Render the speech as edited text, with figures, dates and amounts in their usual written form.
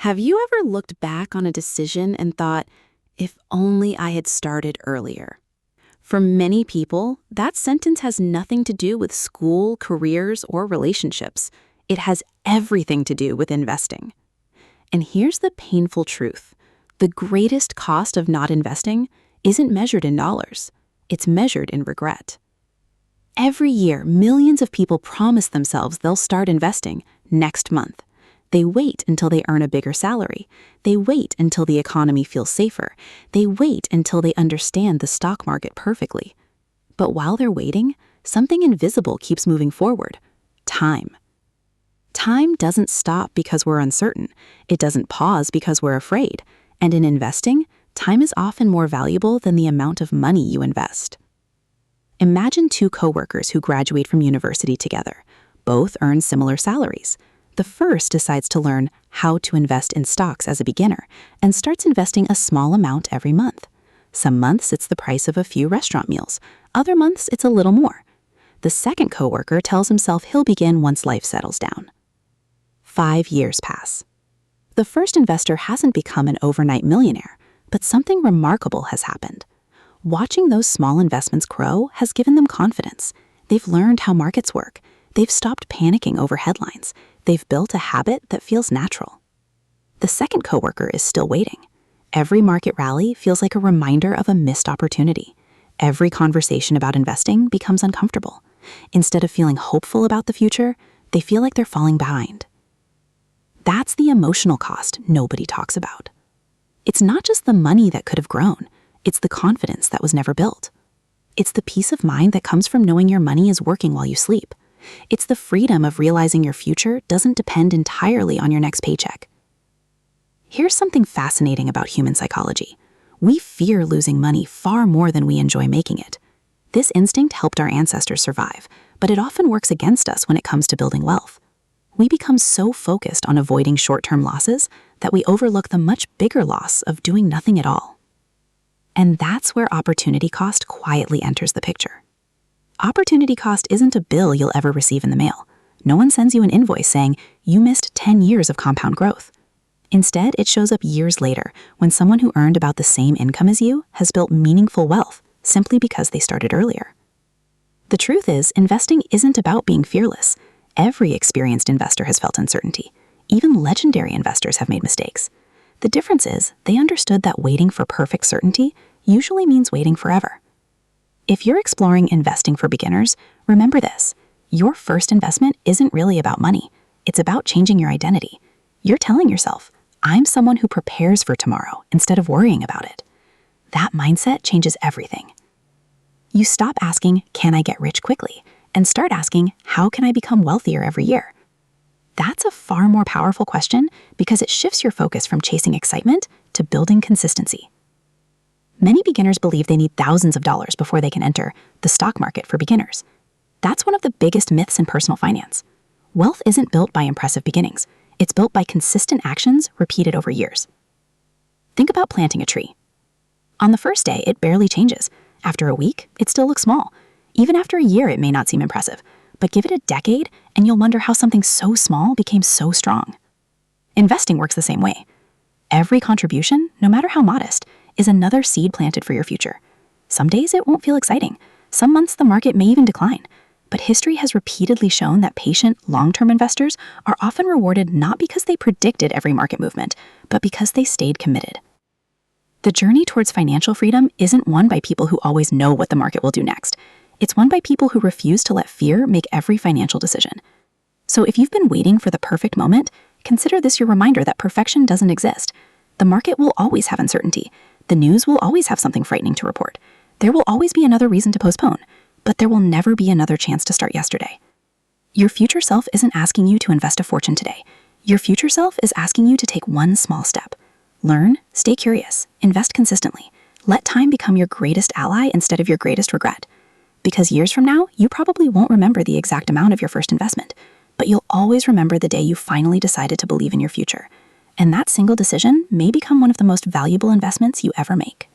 Have you ever looked back on a decision and thought, if only I had started earlier? For many people, that sentence has nothing to do with school, careers, or relationships. It has everything to do with investing. And here's the painful truth. The greatest cost of not investing isn't measured in dollars. It's measured in regret. Every year, millions of people promise themselves they'll start investing next month. They wait until they earn a bigger salary. They wait until the economy feels safer. They wait until they understand the stock market perfectly. But while they're waiting, something invisible keeps moving forward. Time. Time doesn't stop because we're uncertain. It doesn't pause because we're afraid. And in investing, time is often more valuable than the amount of money you invest. Imagine two coworkers who graduate from university together. Both earn similar salaries. The first decides to learn how to invest in stocks as a beginner and starts investing a small amount every month. Some months it's the price of a few restaurant meals. Other months it's a little more. The second coworker tells himself he'll begin once life settles down. 5 years pass. The first investor hasn't become an overnight millionaire, but something remarkable has happened. Watching those small investments grow has given them confidence. They've learned how markets work. They've stopped panicking over headlines. They've built a habit that feels natural. The second coworker is still waiting. Every market rally feels like a reminder of a missed opportunity. Every conversation about investing becomes uncomfortable. Instead of feeling hopeful about the future, they feel like they're falling behind. That's the emotional cost nobody talks about. It's not just the money that could have grown. It's the confidence that was never built. It's the peace of mind that comes from knowing your money is working while you sleep. It's the freedom of realizing your future doesn't depend entirely on your next paycheck. Here's something fascinating about human psychology. We fear losing money far more than we enjoy making it. This instinct helped our ancestors survive, but it often works against us when it comes to building wealth. We become so focused on avoiding short-term losses that we overlook the much bigger loss of doing nothing at all. And that's where opportunity cost quietly enters the picture. Opportunity cost isn't a bill you'll ever receive in the mail. No one sends you an invoice saying, you missed 10 years of compound growth. Instead, it shows up years later when someone who earned about the same income as you has built meaningful wealth simply because they started earlier. The truth is, investing isn't about being fearless. Every experienced investor has felt uncertainty. Even legendary investors have made mistakes. The difference is, they understood that waiting for perfect certainty usually means waiting forever. If you're exploring investing for beginners, remember this. Your first investment isn't really about money. It's about changing your identity. You're telling yourself, I'm someone who prepares for tomorrow instead of worrying about it. That mindset changes everything. You stop asking, can I get rich quickly? And start asking, how can I become wealthier every year? That's a far more powerful question because it shifts your focus from chasing excitement to building consistency. Many beginners believe they need thousands of dollars before they can enter the stock market for beginners. That's one of the biggest myths in personal finance. Wealth isn't built by impressive beginnings. It's built by consistent actions repeated over years. Think about planting a tree. On the first day, it barely changes. After a week, it still looks small. Even after a year, it may not seem impressive. But give it a decade, and you'll wonder how something so small became so strong. Investing works the same way. Every contribution, no matter how modest, is another seed planted for your future. Some days it won't feel exciting. Some months the market may even decline. But history has repeatedly shown that patient, long-term investors are often rewarded not because they predicted every market movement, but because they stayed committed. The journey towards financial freedom isn't won by people who always know what the market will do next. It's won by people who refuse to let fear make every financial decision. So if you've been waiting for the perfect moment, consider this your reminder that perfection doesn't exist. The market will always have uncertainty. The news will always have something frightening to report. There will always be another reason to postpone, but there will never be another chance to start yesterday. Your future self isn't asking you to invest a fortune today. Your future self is asking you to take one small step. Learn, stay curious, invest consistently. Let time become your greatest ally instead of your greatest regret. Because years from now, you probably won't remember the exact amount of your first investment, but you'll always remember the day you finally decided to believe in your future. And that single decision may become one of the most valuable investments you ever make.